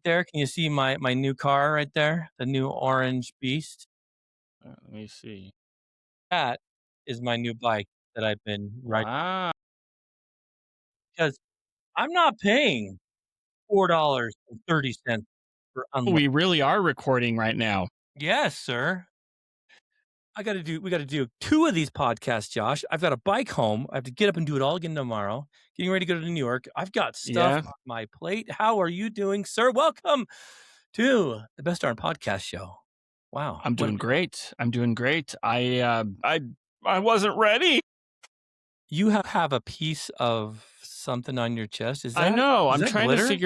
there? Can you see my new car right there? The new orange beast? Let me see. That is my new bike that I've been riding Wow. because I'm not paying $4.30 for unlimited. We really are recording right now. Yes, sir. We gotta do 2 of these podcasts, Josh. I've got a bike home. I have to get up and do it all again tomorrow. Getting ready to go to New York. I've got stuff Yeah, on my plate. How are you doing, sir? Welcome to the Best Darn Podcast Show. Wow. I'm What doing great. I'm doing great. I wasn't ready. you have a piece of something on your chest. I know. Is that glitter? Is it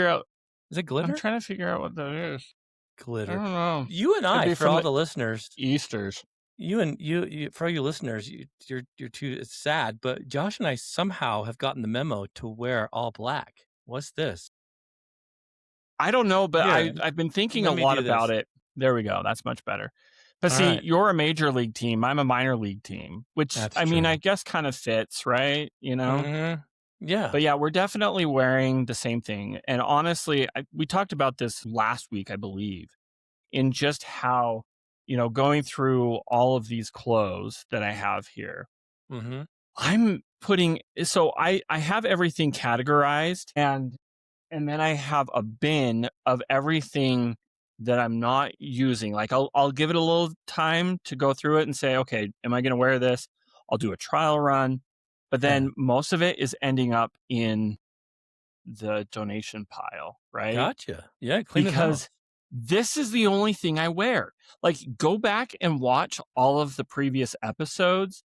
I'm glitter? trying to figure out what that is. I Glitter. don't know. You and Could I, be for from all the the listeners, Easters. you for all you listeners, you're too it's sad, but Josh and I somehow have gotten the memo to wear all black. What's this? I don't know, but Here, I've been thinking a let me lot do about this. it. There we go. That's much better. But All see, right. you're a major league team. I'm a minor league team, which That's I mean, true. I guess kind of fits, right? Mhm. Yeah. But yeah, we're definitely wearing the same thing. And honestly, we talked about this last week, I believe, in just how, going through all of these clothes that I have here, Mhm. I have everything categorized and then I have a bin of everything that I'm not using. Like I'll give it a little time to go through it and say, okay, am I going to wear this? I'll do a trial run. But Yeah. then most of it is ending up in the donation pile, right? Gotcha. Yeah, clean it out. Because this is the only thing I wear. Like, go back and watch all of the previous episodes.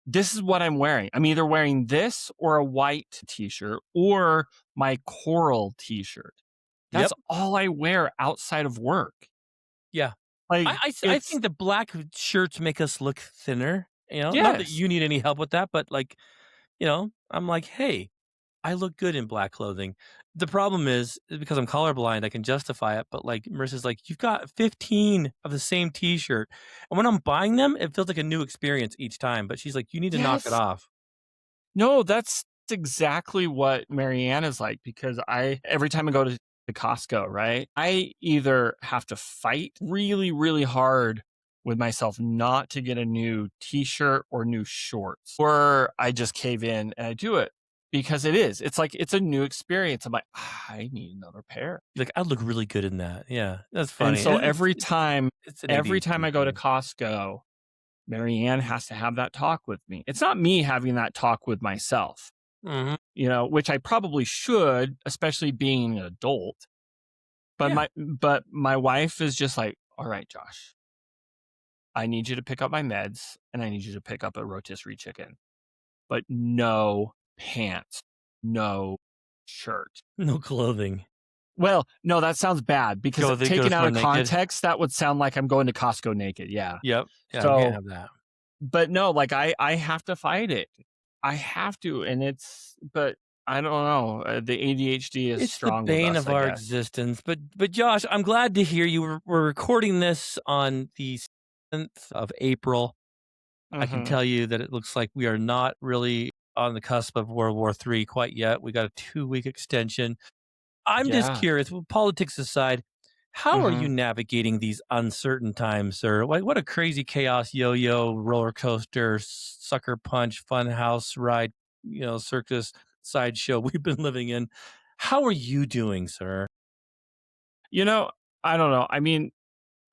This is what I'm wearing. I'm either wearing this or a white t-shirt or my coral t-shirt. That's Yep. all I wear outside of work. Yeah. Like, I it's think the black shirts make us look thinner, not that yes. you need any help with that, but, like, I'm like, "Hey, I look good in black clothing." The problem is because I'm colorblind, I can justify it, but, like, Marissa's like, "You've got 15 of the same T-shirt." And when I'm buying them, it feels like a new experience each time, but she's like, "You need to knock it Yes. off." No, that's exactly what Marianne is like because every time I go to Costco, right, I either have to fight really, really hard with myself not to get a new t-shirt or new shorts, or I just cave in and I do it because it's like, it's a new experience. I'm like, I need another pair. Like, "I look really good in that." Yeah, that's And funny. so It's an every time ADHD I go to thing. Costco, Marianne has to have that talk with me. It's not me having that talk with myself, Mhm. which I probably should, especially being an adult. But Yeah. my wife is just like, all right, Josh, I need you to pick up my meds and I need you to pick up a rotisserie chicken, but no pants, no shirt. No clothing. Well, no, that sounds bad because Go to taken out store of naked. context, that would sound like I'm going to Costco naked. Yeah. Yep. Yeah, we can't So, have that. but no, like I have to fight it. I have to. But I don't know. The ADHD is It's the strong with bane us, of I our guess. existence, but Josh, I'm glad to hear you. We're recording this on the 7th of April. I can Hmm. tell you that it looks like we are not really on the cusp of World War III quite yet. We got a 2-week extension. I'm just Yeah. curious, well, politics aside, how are you Hmm. navigating these uncertain times, sir? What a crazy chaos yo-yo, roller coaster, sucker punch, fun house ride, circus sideshow we've been living in. How are you doing, sir? You know, I don't know. I mean,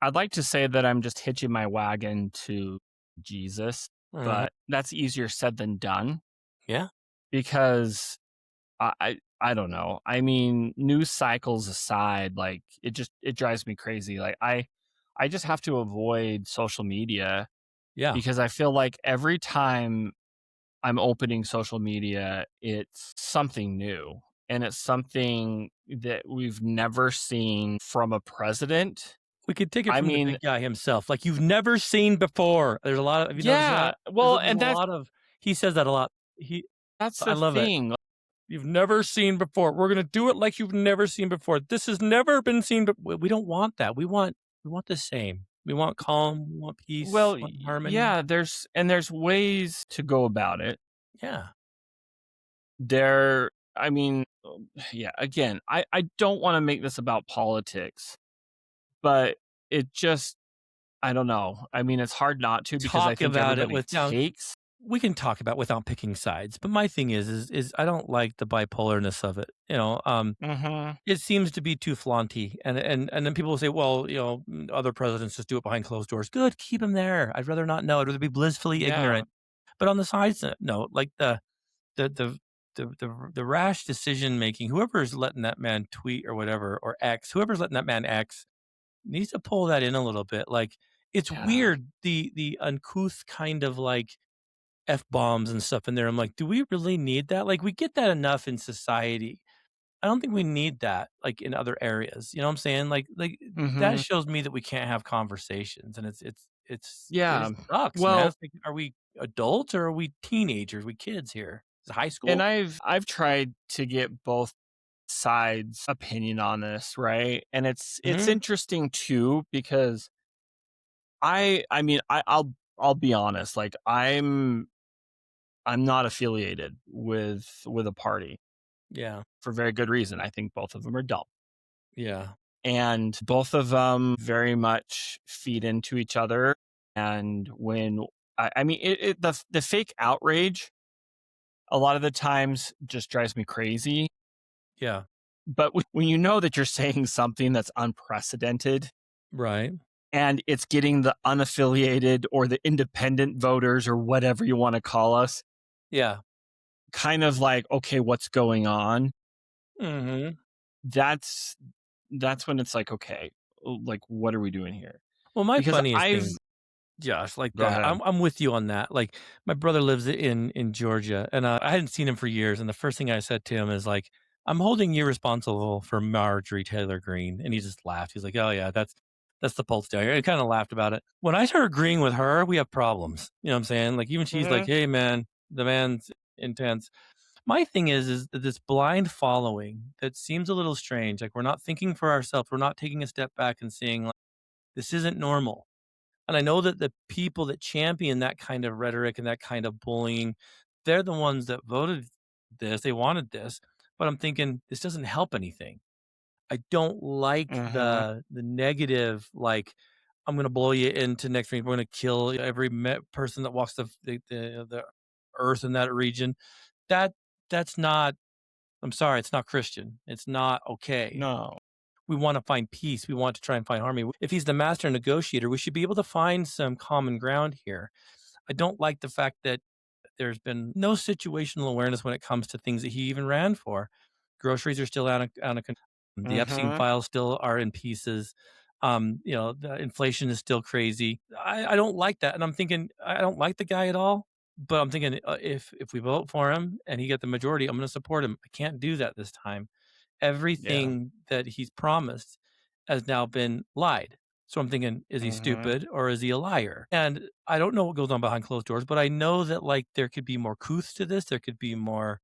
I'd like to say that I'm just hitching my wagon to Jesus, Mhm. but that's easier said than done Yeah. because I don't know. I mean, news cycles aside, like it drives me crazy. Like I just have to avoid social media Yeah. because I feel like every time I'm opening social media, it's something new and it's something that we've never seen from a president. We could take it I from the mean, big guy himself, like you've never seen before. There's a lot of have you noticed yeah, that? well, There's and a lot of he says that a lot. He that's I the love it. thing. You've never seen before. We're gonna do it like you've never seen before. This has never been seen we don't want that. We want the same. We want calm, we want peace, Well, we want harmony. yeah, there's ways to go about it. Yeah. I mean, yeah, again, I don't wanna make this about politics, but it just I don't know. I mean, it's hard not to because I Talk think about it everybody with now takes. we can talk about without picking sides, but my thing is I don't like the bipolarness of it, Mhm. it seems to be too flaunty, and then people will say, "Well, other presidents just do it behind closed doors." Good, keep them there. I'd rather not know. I'd rather be blissfully Yeah. ignorant. But on the sides note, like the the the rash decision making, whoever's letting that man tweet or whatever, or X, whoever's letting that man X needs to pull that in a little bit. Like it's Yeah. weird the uncouth kind of like F bombs and stuff in there. I'm like, do we really need that? Like we get that enough in society. I don't think we need that like in other areas. You know what I'm saying? Like that Mhm. shows me that we can't have conversations, and it Yeah. sucks, man. Well, It's like, are we adults or are we teenagers? We kids here? Is it high and school? I've tried to get both sides' opinion on this, right? And it's Hmm. interesting too because I mean, I'll be honest, like, I'm not affiliated with a party Yeah, for very good reason. I think both of them are dumb. yeah, And both of them very much feed into each other, and when I mean, the fake outrage a lot of the times just drives me crazy, yeah. but when you know that you're saying something that's unprecedented Right. and it's getting the unaffiliated or the independent voters or whatever you wanna call us, Yeah. kind of like, "Okay, what's going on?" Hmm. That's that's when it's like, "Okay, like, what are we doing here?" Well, my Because funniest I've thing, Josh, like Go that. ahead. I'm with you on that. Like my brother lives in Georgia, and I hadn't seen him for years. And the first thing I said to him is like, "I'm holding you responsible for Marjorie Taylor Greene," and he just laughed. He's like, "Oh yeah, that's the pulse down here." He kind of laughed about it. When I start agreeing with her, we have problems. You know what I'm saying? Like even she's like, Mhm, "Hey man, the man's intense." My thing is that this blind following that seems a little strange. Like we're not thinking for ourselves. We're not taking a step back and seeing like this isn't normal. And I know that the people that champion that kind of rhetoric and that kind of bullying, they're the ones that voted this, they wanted this, but I'm thinking this doesn't help anything. I don't like mhm, the negative, like, "I'm gonna blow you into next week, we're gonna kill every person that walks the earth in that region." That that's not I'm sorry, it's not Christian. It's not okay. no, We wanna find peace, we want to try and find harmony. If he's the master negotiator, we should be able to find some common ground here. I don't like the fact that there's been no situational awareness when it comes to things that he even ran for. Groceries are still out of control. The Epstein mhm, files still are in pieces. The inflation is still crazy. I don't like that, and I'm thinking I don't like the guy at all. But I'm thinking if we vote for him and he get the majority, I'm going to support him. I can't do that this time. yeah, Everything that he's promised has now been lied. So I'm thinking, is he mhm, stupid or is he a liar? And I don't know what goes on behind closed doors, but I know that like there could be more couth to this. There could be more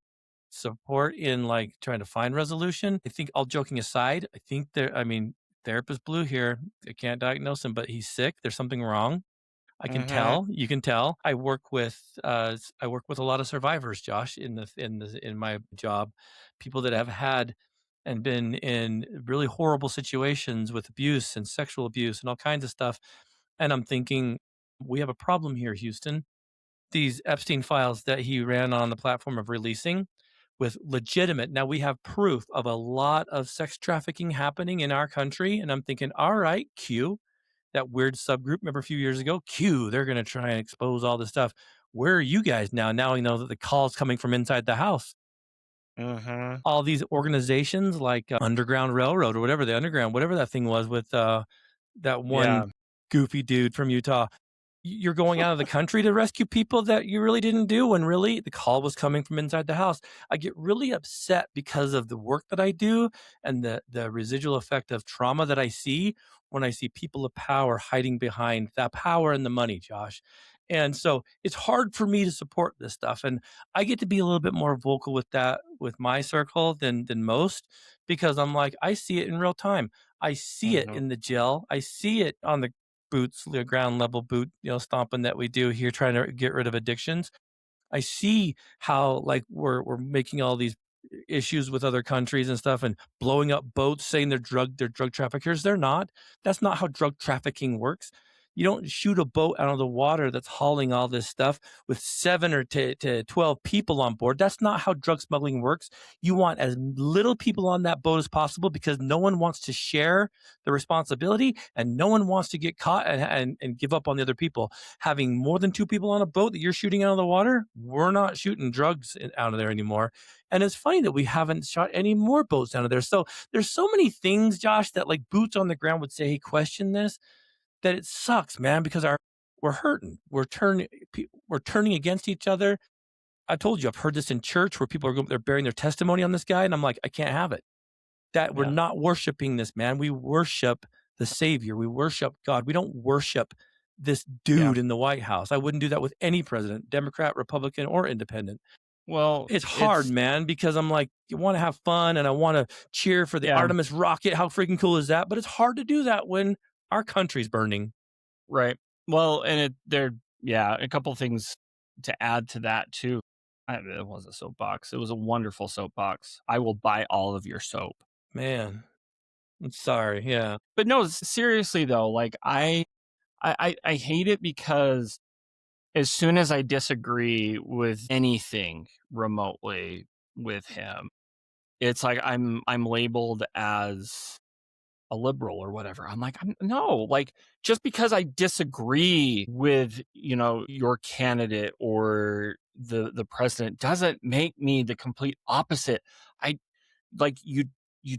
support in like trying to find resolution. I think all joking aside, I think I mean, therapist Blue here, I can't diagnose him, but he's sick. There's something wrong. I can mhm, tell. You can tell. I work with a lot of survivors, Josh, in my job, people that have had and been in really horrible situations with abuse and sexual abuse and all kinds of stuff. And I'm thinking, we have a problem here, Houston. These Epstein files that he ran on the platform of releasing with legitimate. Now we have proof of a lot of sex trafficking happening in our country. And I'm thinking, all right, Q, that weird subgroup. Remember a few years ago? Q, they're going to try and expose all this stuff. Where are you guys now? Now we know that the call's coming from inside the house. mhm, All these organizations like Underground Railroad or whatever the underground, whatever that thing was with that one yeah, goofy dude from Utah. You're going out of the country to rescue people that you really didn't do when really the call was coming from inside the house. I get really upset because of the work that I do and the residual effect of trauma that I see when I see people of power hiding behind that power and the money, Josh. And so it's hard for me to support this stuff. And I get to be a little bit more vocal with that with my circle than most because I'm like, I see it in real time. I see it mhm, in the jail. I see it on the boots, the ground level boot, stomping that we do here, trying to get rid of addictions. I see how like we're making all these issues with other countries and stuff and blowing up boats saying they're drug traffickers. They're not. That's not how drug trafficking works. You don't shoot a boat out of the water that's hauling all this stuff with 7 or to 12 people on board. That's not how drug smuggling works. You want as little people on that boat as possible because no one wants to share the responsibility and no one wants to get caught and give up on the other people. Having more than 2 people on a boat that you're shooting out of the water, we're not shooting drugs out of there anymore. And it's funny that we haven't shot any more boats out of there. So there's so many things, Josh, that like boots on the ground would say, hey, question this, that it sucks, man, because our we're hurting. We're turning against each other. I told you, I've heard this in church where people they're bearing their testimony on this guy, and I'm like, I can't have it. That we're Yeah. not worshiping this man. We worship the Savior. We worship God. We don't worship this Yeah. dude in the White House. I wouldn't do that with any president, Democrat, Republican, or independent. Well, It's hard, it's man, because I'm like, you want to have fun and I want to cheer for the yeah, Artemis rocket. How freaking cool is that? But it's hard to do that when our country's burning. right. Well, and yeah, a couple things to add to that too. It was a soapbox. It was a wonderful soapbox. I will buy all of your soap. Man, I'm sorry. Yeah. But no, seriously though, like I hate it because as soon as I disagree with anything remotely with him, it's like I'm labeled as a liberal or whatever. I'm like, no, like just because I disagree with, your candidate or the president doesn't make me the complete opposite. I like you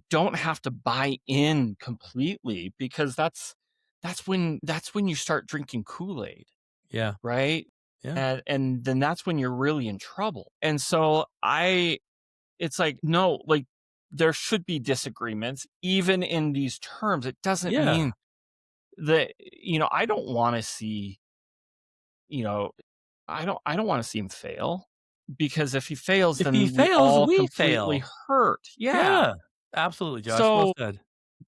don't have to buy in completely because that's when you start drinking Kool-Aid, Yeah. right? Yeah. And then that's when you're really in trouble. And so it's like, no, like there should be disagreements even in these terms. It doesn't Yeah. mean that, I don't want to see, you know, I don't want to see him fail because if he fails, If he then we fails, all we completely fail. hurt. Yeah. Yeah. Absolutely, Josh. Well So, said.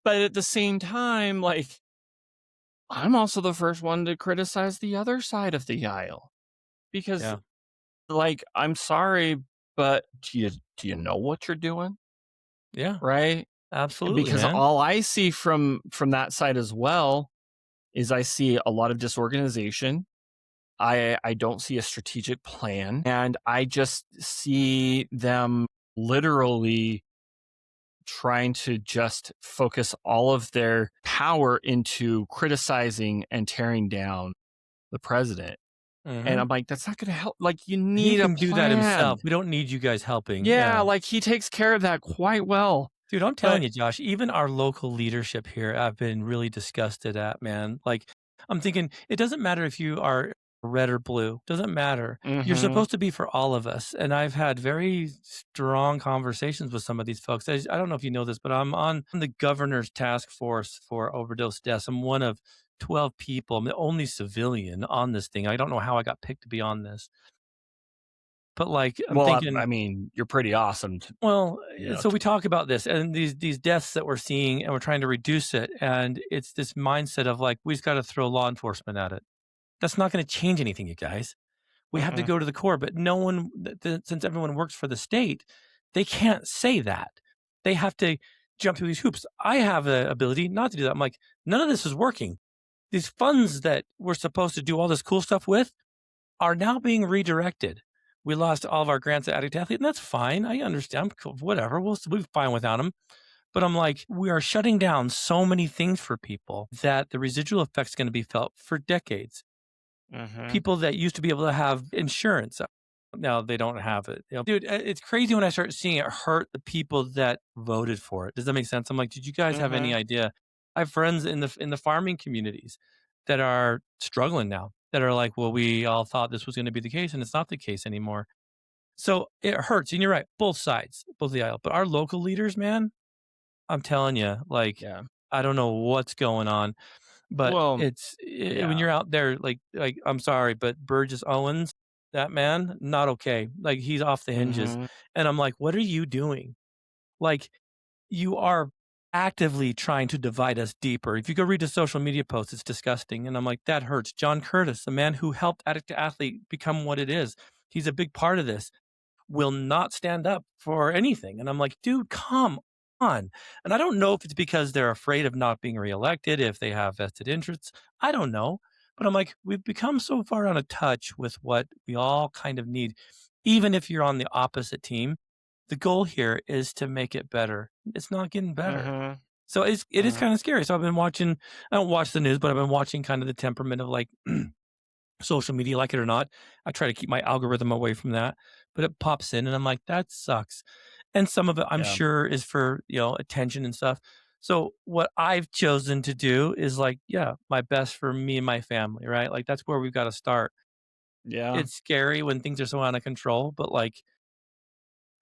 but at the same time, like I'm also the first one to criticize the other side of the aisle because Yeah. like I'm sorry, but do you know what you're doing? Yeah. Right? Absolutely, Because man. all I see from that side as well is I see a lot of disorganization. I don't see a strategic plan, and I just see them literally trying to just focus all of their power into criticizing and tearing down the president. And Mhm. I'm like, that's not going to help. Like, you He need a can do that plan. himself. We don't need you guys helping. Yeah, Yeah. like he takes care of that quite well. Dude, I'm telling But you, Josh, even our local leadership here, I've been really disgusted at, man. Like, I'm thinking it doesn't matter if you are red or blue, doesn't matter. You're mhm. supposed to be for all of us. And I've had very strong conversations with some of these folks. I don't know if you know this, but I'm on the governor's task force for overdose deaths. I'm one of 12 people. I'm the only civilian on this thing. I don't know how I got picked to be on this. But like, I'm Well, thinking, I mean, you're pretty awesome to, well, you know, so we talk about this and these deaths that we're seeing, and we're trying to reduce it, and it's this mindset of like we just got to throw law enforcement at it. That's not going to change anything, you guys. We have to mm-mm, go to the core, but no one, since everyone works for the state, they can't say that. They have to jump through these hoops. I have the ability not to do that. I'm like, none of this is working. These funds that we're supposed to do all this cool stuff with are now being redirected. We lost all of our grants at Addict Athlete, and that's fine. I understand. Cool, whatever. We'll be fine without them. But I'm like, we are shutting down so many things for people that the residual effect's going to be felt for decades. mhm. People that used to be able to have insurance, now they don't have it. Dude, it's crazy when I start seeing it hurt the people that voted for it. Does that make sense? I'm like, did you guys have any Mhm. idea? I have friends in the farming communities that are struggling now. That are like, well, we all thought this was going to be the case, and it's not the case anymore. So it hurts, and you're right, both sides, both the aisle. But our local leaders, man, I'm telling you, like, Yeah. I don't know what's going on, but Well, it's when yeah. you're out there, like I'm sorry, but Burgess Owens, that man, not okay. Like he's off the hinges, Mhm. and I'm like, what are you doing? Like you are actively trying to divide us deeper. If you go read a social media post, it's disgusting, and I'm like, that hurts. John Curtis, the man who helped Addict to Athlete become what it is, he's a big part of this. will not stand up for anything. And I'm like, dude, come on. And I don't know if it's because they're afraid of not being reelected, if they have vested interests. I don't know. But I'm like, we've become so far out of touch with what we all kind of need. Even if you're on the opposite team, the goal here is to make it better. It's not getting better. Mhm. So it is Mhm. kind of scary. So I've been watching, I don't watch the news, but I've been watching kind of the temperament of like social media, like it or not. I try to keep my algorithm away from that, but it pops in and I'm like, that sucks. And some of it I'm Yeah. sure is for, attention and stuff. So what I've chosen to do is like, yeah, my best for me and my family, right? Like that's where we've got to start. Yeah. It's scary when things are so out of control, but like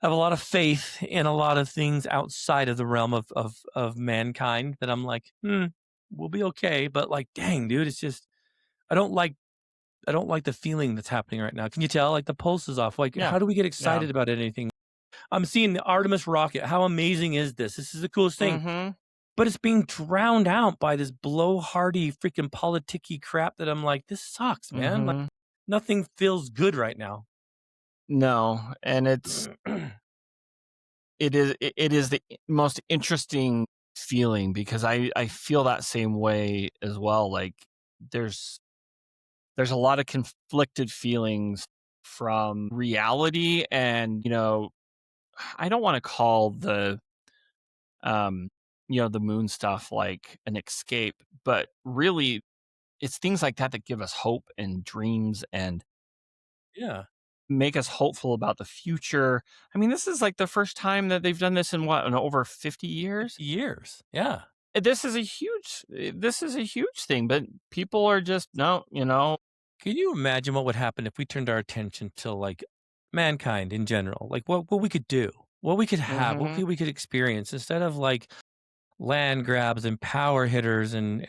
I have a lot of faith in a lot of things outside of the realm of mankind that I'm like, we'll be okay. But like, dang, dude, it's just I don't like I don't like the feeling that's happening right now. Can you tell? Like the pulse is off. Like, Yeah. how do we get Yeah. excited about anything? I'm seeing the Artemis rocket. How amazing is this? This is the coolest thing. Mhm. But it's being drowned out by this blowhardy freaking politicky crap that I'm like, this sucks, man. Like Mhm. nothing feels good right now. No, and it is the most interesting feeling because I feel that same way as well. Like there's there's a lot of conflicted feelings from reality and, I don't want to call um the moon stuff like an escape, but really it's things like that that give us hope and dreams and Yeah. make us hopeful about the future. I mean, this is like the first time that they've done this in what, in over 50 years? 50 years. Yeah. This is a huge thing, but people are just no, Can you imagine what would happen if we turned our attention to like mankind in general? Like what we could do, what we could have, Mhm. we could experience instead of like land grabs and power hitters and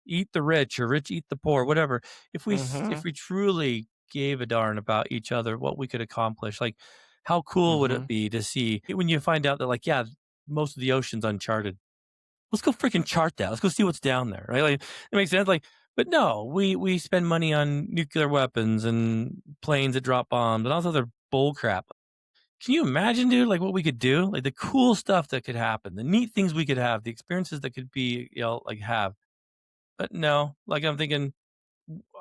eat the rich or rich eat the poor, whatever. If Mhm. we truly gave a darn about each other, what we could accomplish, like how cool would it Mhm. be to see when you find out that like yeah, most of the ocean's uncharted. Let's go freaking chart that. Let's go see what's down there, right? Like it makes sense. Like, but no, we spend money on nuclear weapons and planes that drop bombs and all this other bull crap. Can you imagine, dude, like what we could do? Like the cool stuff that could happen, the neat things we could have, the experiences that could be, like have. But no, like I'm thinking,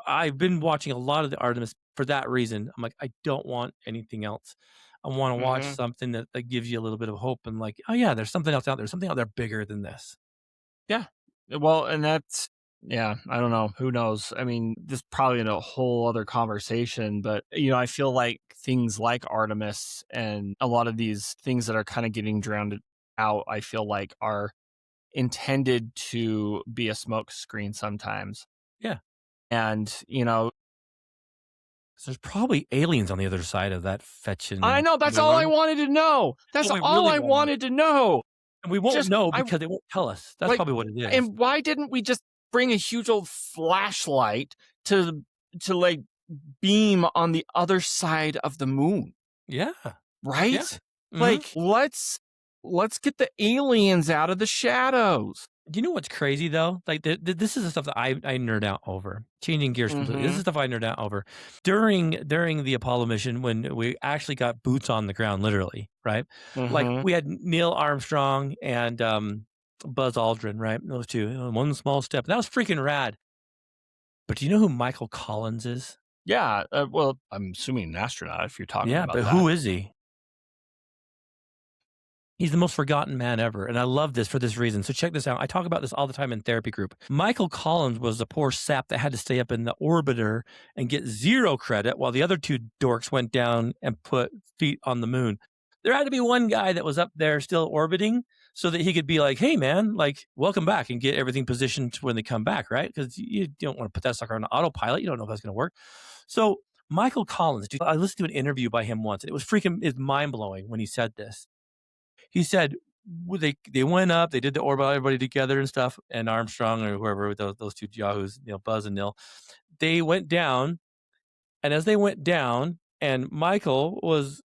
I've been watching a lot of the Artemis for that reason. I'm like, I don't want anything else. I want to watch Mhm. something that gives you a little bit of hope and like, oh yeah, there's something else out there, something out there bigger than this. Yeah. Well, and that's yeah, I don't know. Who knows? I mean, this is probably in a whole other conversation, but I feel like things like Artemis and a lot of these things that are kind of getting drowned out, I feel like are intended to be a smoke screen sometimes. Yeah. And, 'Cause there's probably aliens on the other side of that I fetching know that's all I alarm. wanted to know. That's That's what we all really I want. wanted to know. And we won't Just know I because they won't tell us. That's like probably what it is. and why didn't we just bring a huge old flashlight to beam on the other side of the moon, Yeah. Yeah. right? Mhm. Like let's get the aliens out of the shadows. Do you know what's crazy though? Like this is the stuff that I nerd out over. Changing gears completely. This is Mhm. stuff I nerd out over. During the Apollo mission when we actually got boots on the ground, literally, right? Like Mhm. we had Neil Armstrong and Buzz Aldrin, right? Those two. One small step. That was freaking rad. But do you know who Michael Collins is? Yeah, well, I'm assuming an astronaut if you're talking Yeah, about but that. who is he? He's the most forgotten man ever, and I love this for this reason. So check this out. I talk about this all the time in therapy group. Michael Collins was the poor sap that had to stay up in the orbiter and get zero credit while the other two dorks went down and put feet on the moon. There had to be one guy that was up there still orbiting so that he could be like, hey, man, like, welcome back and get everything positioned when they come back, right? Because you don't want to put that sucker on autopilot. You don't know if that's going to work. So Michael Collins, dude, I listened to an interview by him once, and it was freaking it's mind blowing when he said this. He said they went up, they did the orbit, everybody together and stuff, and Armstrong or whoever those two yahoos, Buzz and Neil, they went down, and as they went down, and Michael was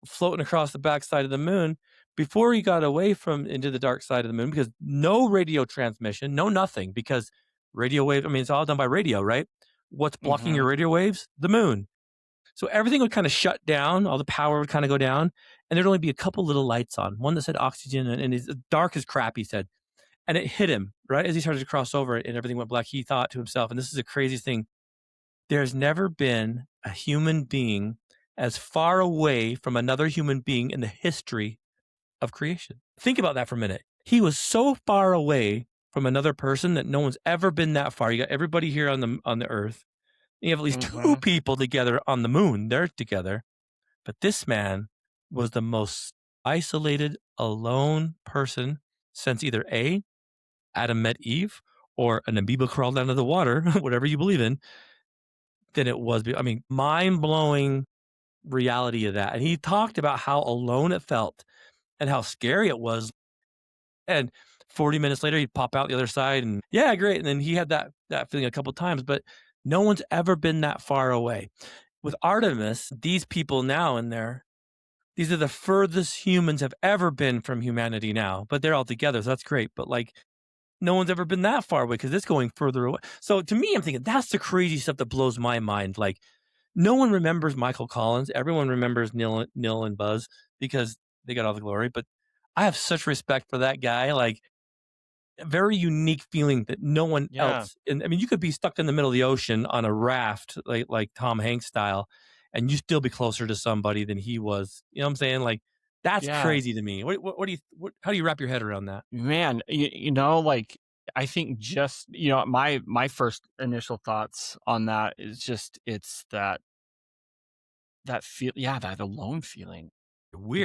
floating across the backside of the moon. Before he got away from into the dark side of the moon, because no radio transmission, no nothing, because radio wave. I mean, it's all done by radio, right? What's blocking your Mhm. radio waves? The moon. So everything would kind of shut down, all the power would kind of go down, and there'd only be a couple little lights on. One that said oxygen, and it's dark as crap, he said. And it hit him right as he started to cross over it and everything went black. He thought to himself, and this is the craziest thing, there's never been a human being as far away from another human being in the history of creation. Think about that for a minute. He was so far away from another person that no one's ever been that far. You got everybody here on the earth. You have at least two Mhm. people together on the moon. They're together. But this man was the most isolated, alone person since either A, Adam met Eve, or an amoeba crawled out of the water, whatever you believe in, than it was. I mean, mind blowing reality of that. And he talked about how alone it felt and how scary it was. And 40 minutes later, he'd pop out the other side and yeah, great. And then he had that feeling a couple times, but no one's ever been that far away. With Artemis, these people now in there, these are the furthest humans have ever been from humanity now, but they're all together. So that's great. But like no one's ever been that far away because it's going further away. So to me, I'm thinking that's the crazy stuff that blows my mind. Like no one remembers Michael Collins. Everyone remembers Neil and Buzz because they got all the glory. But I have such respect for that guy. Like a very unique feeling that no one Yeah. else. And I mean, you could be stuck in the middle of the ocean on a raft, like Tom Hanks style, and you still be closer to somebody than he was. You know what I'm saying? Like that's Yeah. crazy to me. What do you? How do you wrap your head around that? Man, like, I think just, my first initial thoughts on that is just it's that feel yeah, that alone feeling.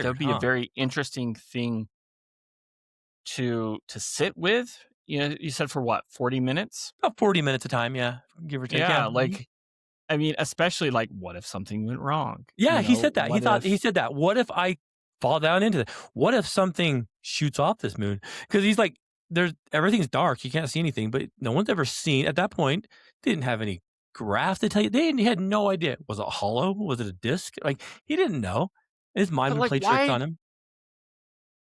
That Weird, would be a huh? very interesting thing to sit with. You said for what, 40 minutes? About 40 minutes of time, yeah, give or take, yeah. Yeah, Mhm. like, I mean, especially, like, what if something went wrong? Yeah, he said that. What He if said that. "What if I fall down into it? What if something shoots off this moon?" Because he's like, "There's everything's dark, you can't see anything," but no one's ever seen at that point, they didn't have any graph to tell you he had no idea. Was it hollow? Was it a disc? Like, he didn't know. His mind but, would like, play tricks why on him.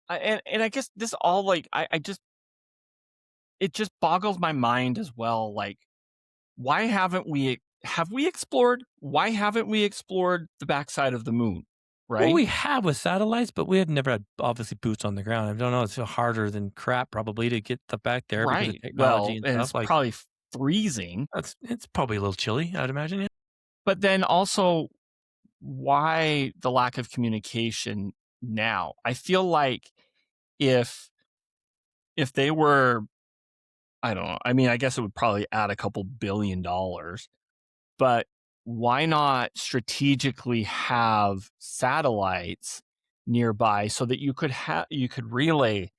and I guess this all, like, I just it just boggles my mind as well, like, why have we explored why haven't we explored the backside of the moon, Well, right? we have with satellites, but we had never had, obviously, boots on the ground. I don't know, it's harder than crap probably to get stuff back there because of Right. technology Well, and and stuff, it's like, probably freezing, it's probably a little chilly, I'd imagine, yeah. but then also why the lack of communication now? I feel like if they were I don't know, I mean, I guess it would probably add a couple $1 billion, but why not strategically have satellites nearby so that you could relay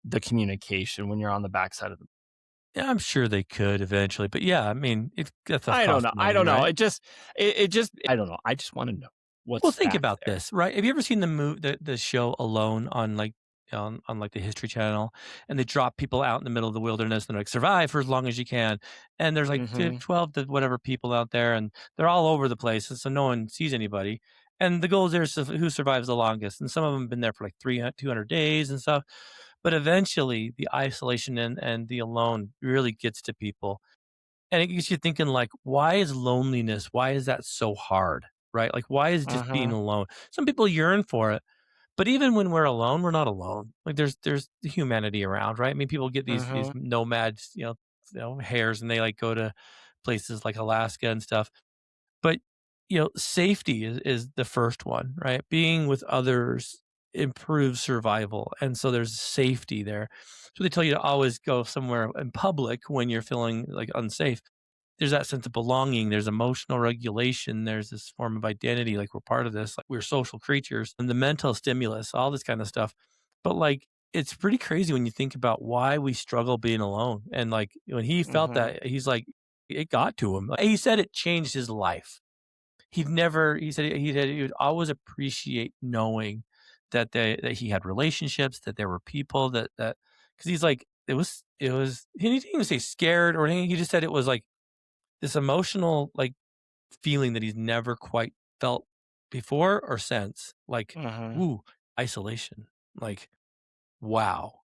the communication when you're on the backside of the Yeah, I'm sure they could eventually, but yeah, I mean, that stuff I don't costs know. I money, don't know. right? It just I don't know. I just want to know Well, what's think back about there. this, right? Have you ever seen the show Alone on like like the History Channel, and they drop people out in the middle of the wilderness and they're like survive for as long as you can, and there's like Mhm. 12 to whatever people out there, and they're all over the place, and so no one sees anybody, and the goal is there's who survives the longest, and some of them have been there for like 300, 200 days and stuff, but eventually the isolation and the alone really gets to people. And it gets you thinking like, why is loneliness, why is that so hard? Right? Like, why is just being Mhm. alone? Some people yearn for it, but even when we're alone, we're not alone. Like there's humanity around, right? I mean, people get these Mhm. nomads, hairs, and they like go to places like Alaska and stuff. But, safety is the first one, right? Being with others improves survival, and so there's safety there. So they tell you to always go somewhere in public when you're feeling, like, unsafe. There's that sense of belonging, there's emotional regulation, there's this form of identity, like, we're part of this, like, we're social creatures, and the mental stimulus, all this kinda stuff. But, like, it's pretty crazy when you think about why we struggle being alone, and, like, when he felt Mhm. that, he's like it got to him. He said it changed his life. He said he would always appreciate knowing that he had relationships, that there were people that because he's like, he didn't even say scared or anything, he just said it was like this emotional, like, feeling that he's never quite felt before or since, like, Mhm. ooh, isolation, like, wow,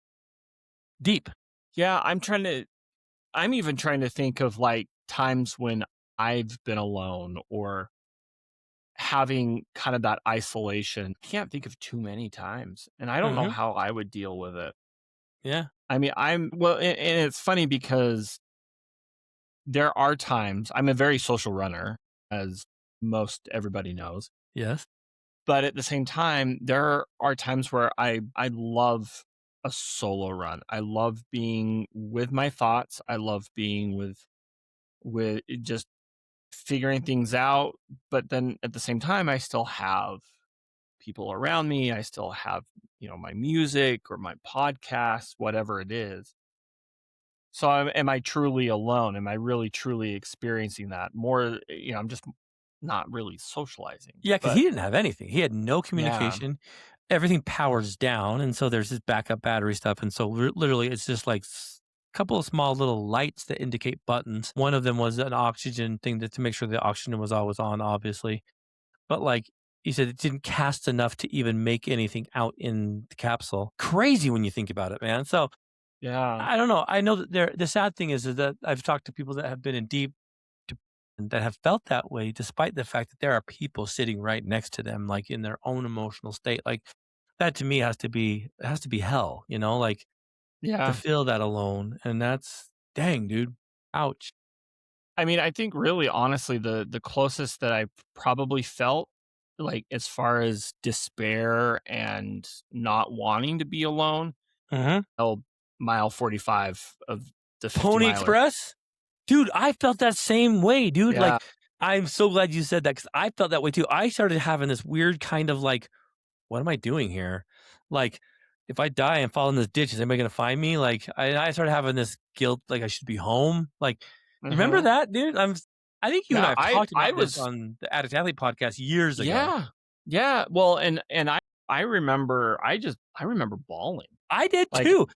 deep. Yeah, I'm even trying to think of, like, times when I've been alone or having kind of that isolation. Can't think of too many times, and I don't know Mhm. how I would deal with it. Yeah. I mean, and it's funny because there are times I'm a very social runner, as most everybody knows. Yes. But at the same time, there are times where I love a solo run. I love being with my thoughts. I love being with just figuring things out. But then at the same time, I still have people around me. I still have, my music or my podcast, whatever it is. So am I truly alone? Am I really truly experiencing that? More, I'm just not really socializing. Yeah, because But he didn't have anything. He had no yeah. communication. Everything powers down, and so there's this backup battery stuff, and so literally, it's just like couple of small little lights that indicate buttons. One of them was an oxygen thing to make sure the oxygen was always on, obviously. But like he said, it didn't cast enough to even make anything out in the capsule. Crazy when you think about it, man. So Yeah. I don't know. I know that the sad thing is that I've talked to people that have been in deep that have felt that way despite the fact that there are people sitting right next to them, like, in their own emotional state, like, that to me has to be hell, like, to Yeah. feel that alone, and that's dang, dude. Ouch. I mean, I think really honestly the closest that I've probably felt, like, as far as despair and not wanting to be alone, Mhm. oh, mile 45 of the 50 Pony miler. Express? Dude, I felt that same way, dude, Yeah. like, I'm so glad you said that because I felt that way too. I started having this weird kind of like, "What am I doing here?" Like, if I die and fall in this ditch, is anybody gonna find me? Like, I started having this guilt, like, I should be home. Like, you remember Mhm. that, dude? I think you and I Yeah, have I talked I about this was on the Addict Athlete podcast years ago. yeah. Yeah, well, and I remember I remember bawling. I did Like, too.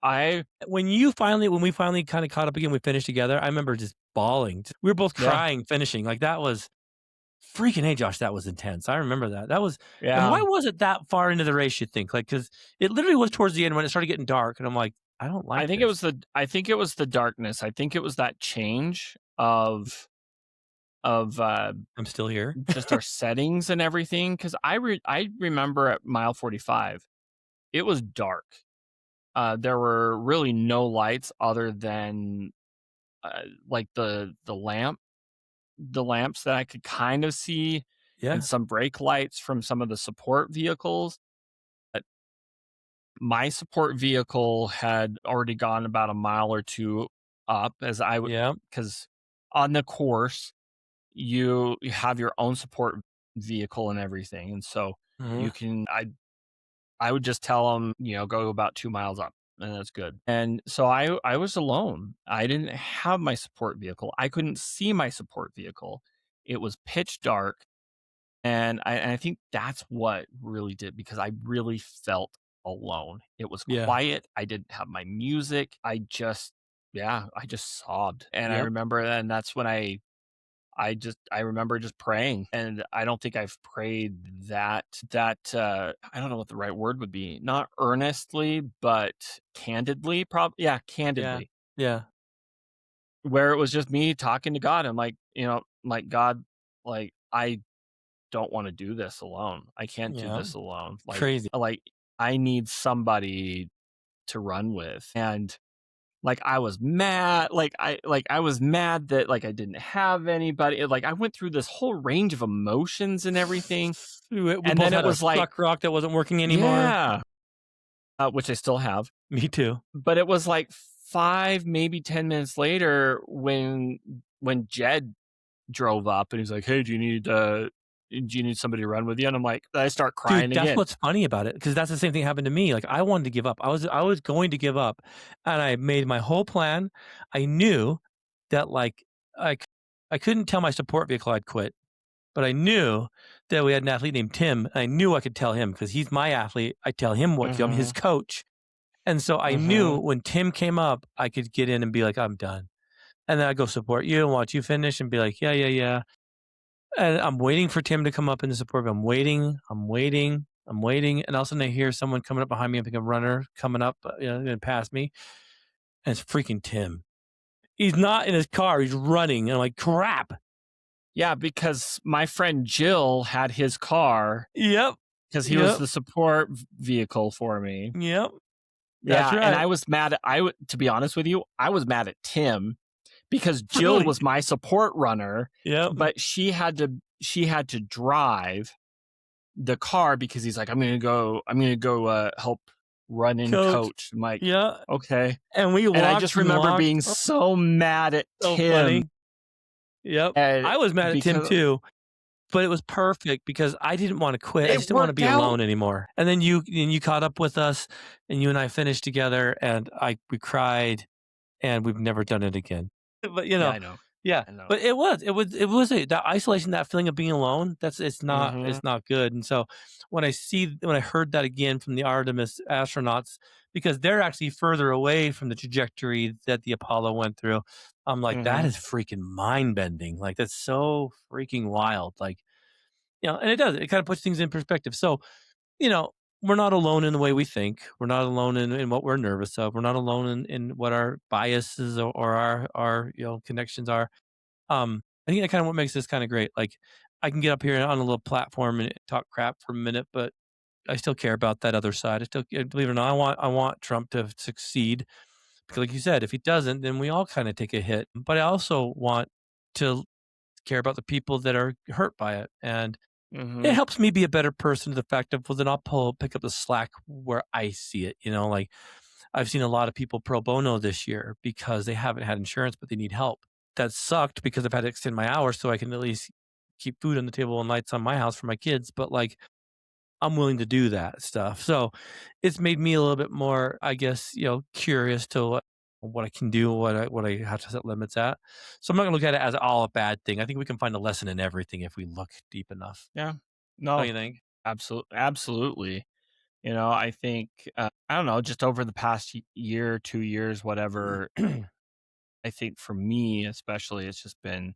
When we finally kinda caught up again, we finished together, I remember just bawling. We were both yeah. crying finishing, like, that was freaking A, Josh, that was intense. I remember that. That was and why Yeah. was it that far into the race, you think? Like, because it literally was towards the end when it started getting dark, and I'm like, "I don't like this." I think it was the darkness. I think it was that change of, I'm still here. just our settings and everything. Because I remember at mile 45, it was dark. There were really no lights other than, like, the lamps that I could kind of see and Yeah, some brake lights from some of the support vehicles. But my support vehicle had already gone about a mile or 2 up as I would, yeah, because on the course, you have your own support vehicle and everything, and so mhm, you can I would just tell them, go about 2 miles up, and that's good. And so I was alone. I didn't have my support vehicle. I couldn't see my support vehicle. It was pitch dark, and I think that's what really did, because I really felt alone. It was yeah, quiet. I didn't have my music. Yeah, I just sobbed. And I yep, remember, and that's when I remember just praying, and I don't think I've prayed I don't know what the right word would be. Not earnestly, but candidly, yeah, yeah, candidly. yeah, Where it was just me talking to God. I'm like, like, God, like, I don't want to do this alone. I can't do yeah, this alone. crazy. Like I need somebody to run with. And like I was mad, I was mad that, like, I didn't have anybody. Like, I went through this whole range of emotions and everything. We And both then it had a was like, struck rock that wasn't working anymore. yeah, which I still have. Me too. But it was like 5, maybe 10 minutes later when Jed drove up and he's like, "Hey, do you need somebody to run with you?" And I start Dude, crying that's again. what's funny about it, because that's the same thing happened to me, like, I wanted to give up. I was going to give up, and I made my whole plan. I knew that, like, I c I couldn't tell my support vehicle I'd quit, but I knew that we had an athlete named Tim, and I knew I could tell him because he's my athlete. I tell him what to do. I'm his Mhm. coach, and so I knew Mhm. when Tim came up, I could get in and be like, "I'm done," and then I go support you and watch you finish and be like, "Yeah, yeah, yeah." And I'm waiting for Tim to come up in the support. I'm waiting, I'm waiting, I'm waiting, and all of a sudden I hear someone coming up behind me. I think a runner coming up, gonna pass me, and it's freaking Tim. He's not in his car. He's running, and I'm like, crap. Yeah, because my friend Jill had his car Yep. because he was Yep. the support vehicle for me. Yep. That's Yeah, and right. I was mad at to be honest with you, I was mad at Tim because Jill Really? was my support runner, Yep. but she had to drive the car because he's like, I'm gonna go help run and Coach. coach. I'm like, Yeah. okay. And we And I walked just and remember walked. being Oh, so mad at so Tim funny. Yep. and I was mad at Tim because too, but it was perfect because I didn't wanna quit. I it just didn't wanna worked be out. alone anymore. And then you caught up with us, and you and I finished together, and we cried, and we've never done it again. But, Yeah, I know. yeah, I know. but it was that isolation, that feeling of being alone, Mhm. it's not good, and so when I heard that again from the Artemis astronauts, because they're actually further away from the trajectory that the Apollo went through, I'm like, "That Mhm. is freaking mind-bending." Like, that's so freaking wild, like, and it kinda puts things in perspective. So, you know, we're not alone in the way we think. We're not alone in what we're nervous of. We're not alone in what our biases or our connections are. I think that kind of what makes this kind of great. Like, I can get up here on a little platform and talk crap for a minute, but I still care about that other side. I still, believe it or not, I want Trump to succeed because, like you said, if he doesn't, then we all kind of take a hit. But I also want to care about the people that are hurt by it, and it Mhm. helps me be a better person to the fact of, well, then pick up the slack where I see it, like, I've seen a lot of people pro bono this year because they haven't had insurance, but they need help. That sucked because I've had to extend my hours so I can at least keep food on the table and lights on my house for my kids, but, like, I'm willing to do that stuff. So, it's made me a little bit more, I guess, curious to what I can do, what I have to set limits at. So, I'm not gonna look at it as all a bad thing. I think we can find a lesson in everything if we look deep enough. Yeah. Don't No, you think? absolutely. I think, I don't know, just over the past year, 2 years, whatever, I think for me especially, it's just been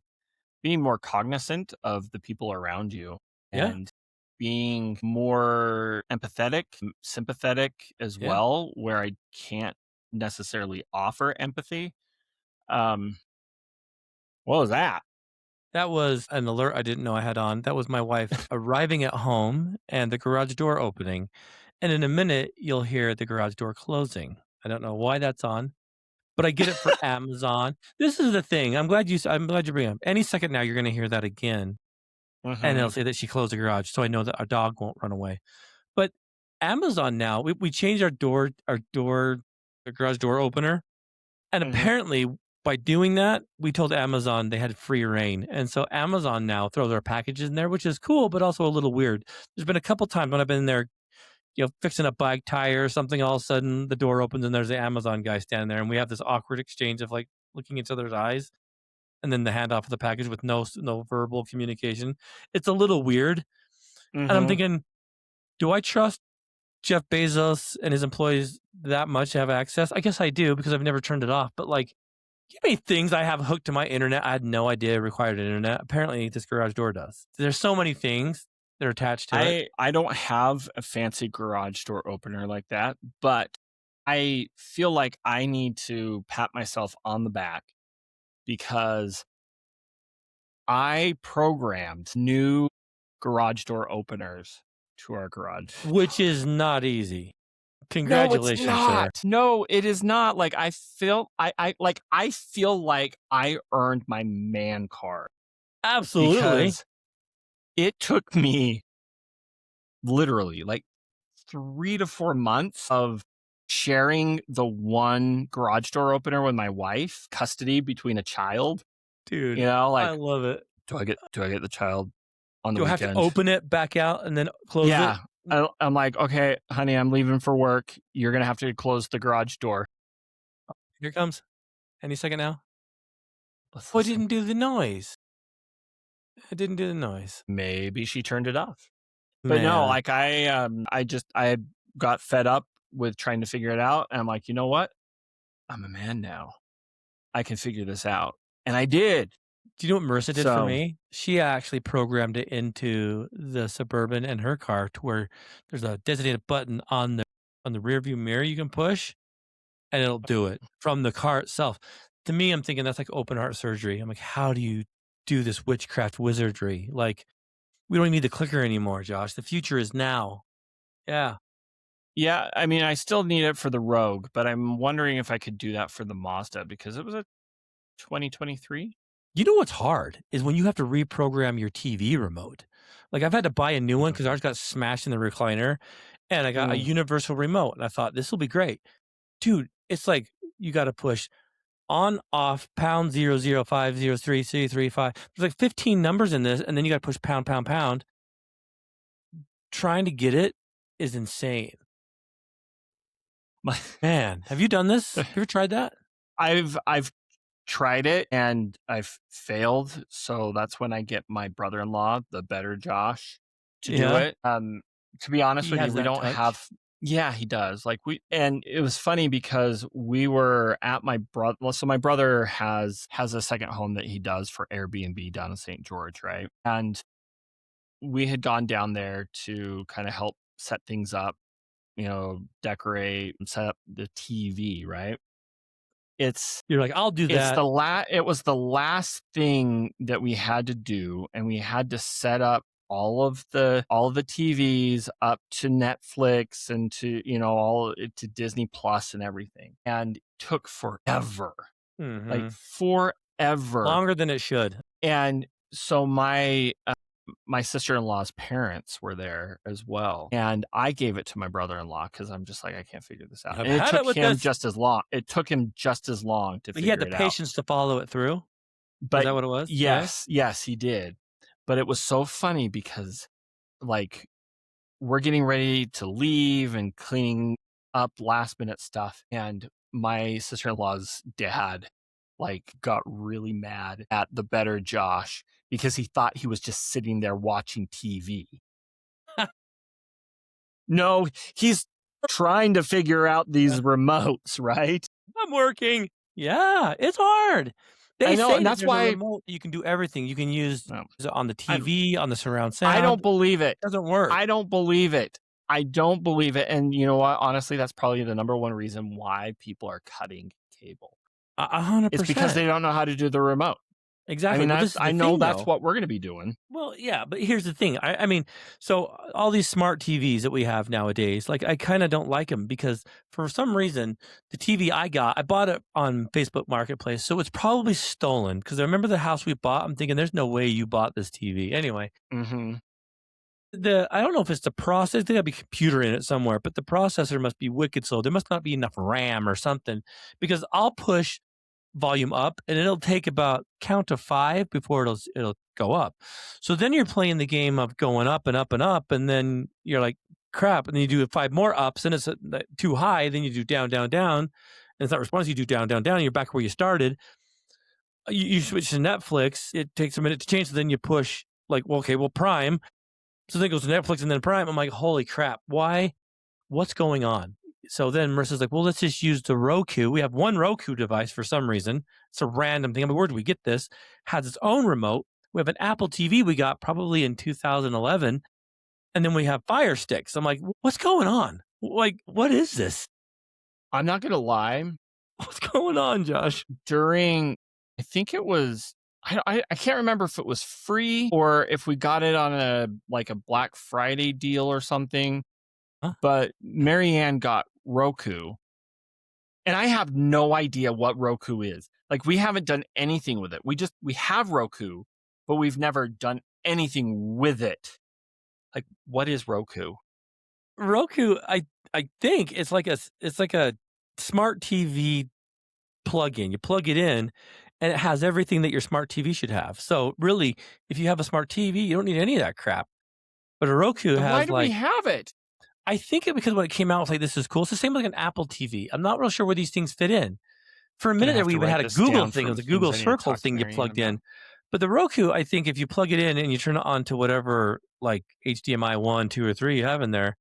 being more cognizant of the people around you Yeah, and being more empathetic, sympathetic as yeah. well, where I can't necessarily offer empathy. Um, what was that? That was an alert I didn't know I had on. That was my wife arriving at home and the garage door opening, and in a minute, you'll hear the garage door closing. I don't know why that's on, but I get it for Amazon. This is the thing, I'm glad you bring it up. Any second now, you're gonna hear that again, and it'll Mhm, say that she closed the garage, so I know that our dog won't run away. But Amazon now, we changed our garage door opener, and mhm, apparently, by doing that, we told Amazon they had free reign, and so Amazon now throws our packages in there, which is cool, but also a little weird. There's been a couple times when I've been in there, fixing a bike tire or something, all of a sudden the door opens and there's the Amazon guy standing there, and we have this awkward exchange of, like, looking each other's eyes, and then the handoff of the package with no verbal communication. It's a little weird, and I'm mhm. thinking, do I trust Jeff Bezos and his employees that much to have access? I guess I do because I've never turned it off, but, like, you many things I have hooked to my internet I had no idea required an internet. Apparently, this garage door does. There's so many things that are attached to it. I don't have a fancy garage door opener like that, but I feel like I need to pat myself on the back because I programmed new garage door openers to our garage Which door. is not easy. No, it's Congratulations, sir. not. No, it is not. Like I feel like I earned my man card Absolutely. because it took me literally like 3 to 4 months of sharing the one garage door opener with my wife, custody between a child, Dude, I like, love it. do I get the child on the Do I have to weekend? open it back out and then close it? Yeah. I'm like, "Okay, honey, I'm leaving for work. You're gonna have to close the garage door." Here it comes. Any second now. Let's Oh, it listen. didn't do the noise. It didn't do the noise. Maybe she turned it off. But no, Man, like, I got fed up with trying to figure it out, and I'm like, "You know what? I'm a man now. I can figure this out." And I did. do you know what Marissa did for So me? She actually programmed it into the Suburban in her car to where there's a designated button on the rear view mirror you can push, and it'll do it from the car itself. To me, I'm thinking that's like open heart surgery. I'm like, how do you do this witchcraft wizardry. Like, we don't need the clicker anymore, Josh. The future is now. Yeah. Yeah, I mean, I still need it for the Rogue, but I'm wondering if I could do that for the Mazda because it was a 2023. You know what's hard is when you have to reprogram your TV remote. Like, I've had to buy a new one because Mhm. ours got smashed in the recliner, and I got a Mm. universal remote, and I thought, "This will be great." Dude, it's like you gotta push on, off, pound 00503335. There's like 15 numbers in this, and then you gotta push pound, pound, pound. Trying to get it is insane. My Man, have you done this? Have you ever tried that? I've tried it and I've failed, so that's when I get my brother-in-law, the better Josh, to do Yeah, it. To be honest he with you, has we that don't touch. have. Yeah, he does. Like and it was funny because we were at my brother. Well, so my brother has a second home that he does for Airbnb down in St. George, right? And we had gone down there to kind of help set things up, decorate and set up the TV, right? It's You're like, "I'll do it's that." it was the last thing that we had to do, and we had to set up all of the TVs up to Netflix and to, to Disney Plus and everything. And it took forever. Like Mhm. forever. Longer than it should. And so my sister-in-law's parents were there as well, and I gave it to my brother-in-law because 'cause I'm just like, "I can't figure this out," "I've and it had took it with him this." just as long it took him just as long to But he had figure the it out. patience to follow it through. Is But that what it was? Yeah? yes, yes, he did. But it was so funny because, like, we're getting ready to leave and cleaning up last minute stuff, and my sister-in-law's dad, like, got really mad at the better Josh because he thought he was just sitting there watching TV. No, he's trying to figure out these remotes, right? "I'm working." Yeah, it's hard. They I know, say and that that's there's a why. remote that you can do everything. You can use No, it on the I'm TV, on the surround I sound. don't It believe it. doesn't work. I don't believe it. I don't believe it, and you know what? Honestly, that's probably the number one reason why people are cutting cable. It's because 100%. they don't know how to do the remote. I Exactly. mean, Well, this is I the know thing, that's though. what we're gonna be doing. Well, yeah, but here's the thing. I mean, so all these smart TVs that we have nowadays, like I kind of don't like them because for some reason, the TV I bought it on Facebook Marketplace, so it's probably stolen. Because I remember the house we bought. I'm thinking, there's no way you bought this TV. Anyway, Mhm. I don't know if it's the process. There got to be a computer in it somewhere, but the processor must be wicked slow. There must not be enough RAM or something. Because I'll push volume up and it'll take about count to 5 before it'll go up. So then you're playing the game of going up and up and up, and then you're like, "Crap," and then you do 5 more ups, and it's, too high, then you do down, down, down, and it's not responsive, you do down, down, down, and you're back where you started. You switch to Netflix, it takes a minute to change, so then you push, like, well, okay, well, Prime, so then it goes to Netflix and then Prime. I'm like, "Holy crap, why? What's going on?" So then Marissa's like, "Well, let's just use the Roku." We have one Roku device for some reason. It's a random thing. I mean, where did we get this? Has its own remote. We have an Apple TV we got probably in 2011, and then we have Fire Sticks. I'm like, "What's going on? Like, what is this? I'm not gonna lie, What's going on, Josh?" during I think it was I can't remember if it was free or if we got it on a Black Friday deal or something, Huh? but Marianne got Roku, and I have no idea what Roku is. Like, we haven't done anything with it. We have Roku, but we've never done anything with it. Like, what is Roku? Roku, I think it's like a smart TV plug-in. You plug it in, and it has everything that your smart TV should have. So really, if you have a smart TV, you don't need any of that crap. But a Roku Then why has do we like, have it? I think it because when it came out, it's like, this is cool. It's the same like an Apple TV. I'm not real sure where these things fit in. For a Gonna minute there, have we to even write had a this Google down thing. It for was a things Google I need to Circle talk to thing you Marianne plugged about. in. But the Roku, I think if you plug it in and you turn it on to whatever like HDMI 1, 2, or 3 you have in there,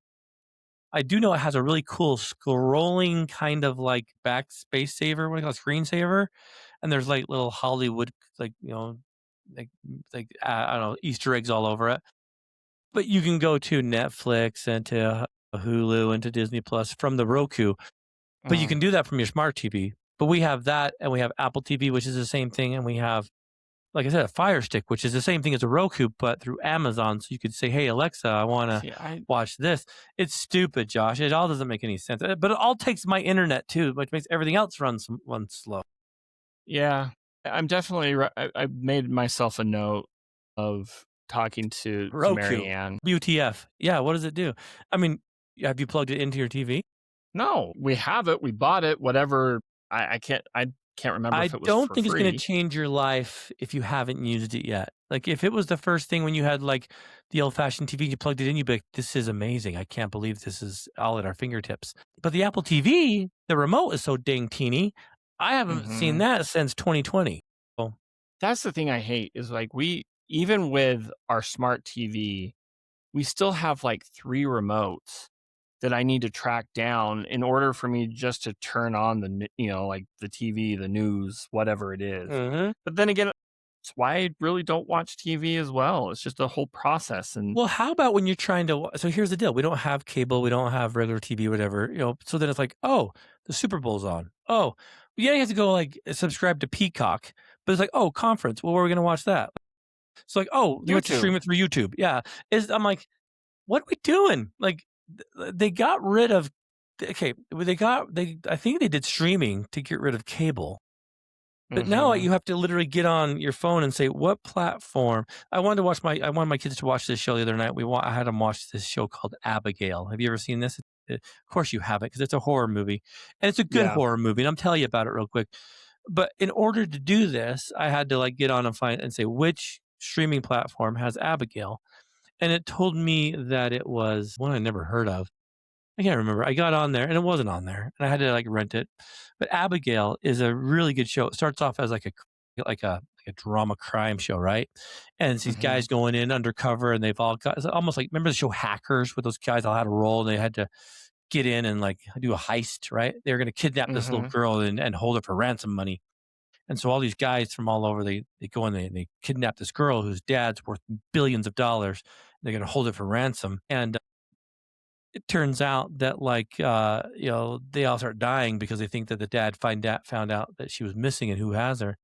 I do know it has a really cool scrolling kind of like back space saver, what do you call it, screensaver, and there's like little Hollywood, like, like I don't know, Easter eggs all over it. But you can go to Netflix and to Hulu and to Disney Plus from the Roku, but you Mm. can do that from your smart TV. But we have that, and we have Apple TV, which is the same thing, and we have like I said, a Fire Stick, which is the same thing as a Roku, but through Amazon. So you could say, "Hey Alexa, I want to See, I watch this." It's stupid, Josh. It all doesn't make any sense. But it all takes my internet too, which makes everything else run slow. yeah, I'm definitely I've made myself a note of talking to Roku, Marianne. WTF? Yeah, what does it do? I mean, have you plugged it into your TV? No, we have it, we bought it, whatever. I can't remember if I it was don't for think it's gonna free. change your life if you haven't used it yet. Like, if it was the first thing when you had, like, the old-fashioned TV, you plugged it in, you'd be like, "This is amazing. I can't believe this is all at our fingertips." But the Apple TV, the remote is so dang teeny. I haven't seen Mhm. that since 2020. Oh, That's the thing I hate is, like, we even with our smart TV, we still have, like, 3 remotes that I need to track down in order for me just to turn on like, the TV, the news, whatever it is. mhm. But then again, it's why I really don't watch TV as well. It's just a whole process, and Well, how about when you're trying to so here's the deal, we don't have cable, we don't have regular TV, whatever, so then it's like, "Oh, the Super Bowl's on. Oh, yeah, you have to go, like, subscribe to Peacock." But it's like, "Oh, conference. Well, where are we gonna watch that?" So like, "Oh, you have to YouTube. stream it through YouTube." Yeah. I'm like, "What are we doing?" Like, they got rid of okay, well, they I think they did streaming to get rid of cable. But now Mhm. you have to literally get on your phone and say, "What platform?" I wanted my kids to watch this show the other night. I had them watch this show called Abigail. Have you ever seen this? Of course you haven't, because it's a horror movie, and it's a good Yeah. horror movie, and I'm telling you about it real quick. But in order to do this, I had to, like, get on and find and say, "Which streaming platform has Abigail?" And it told me that it was one I never heard of. I can't remember. I got on there and it wasn't on there, and I had to, like, rent it. But Abigail is a really good show. It starts off as like a drama crime show, right? And it's these Mhm. guys going in undercover, and they've all got it's almost like, remember the show Hackers, where those guys all had a role and they had to get in and, like, do a heist, right? They were gonna kidnap this little Mhm. girl and hold her for ransom money. And so all these guys from all over, they go in, they kidnap this girl whose dad's worth billions of dollars. They're gonna hold it for ransom, and it turns out that, like, they all start dying because they think that the dad found out that she was missing and who has her.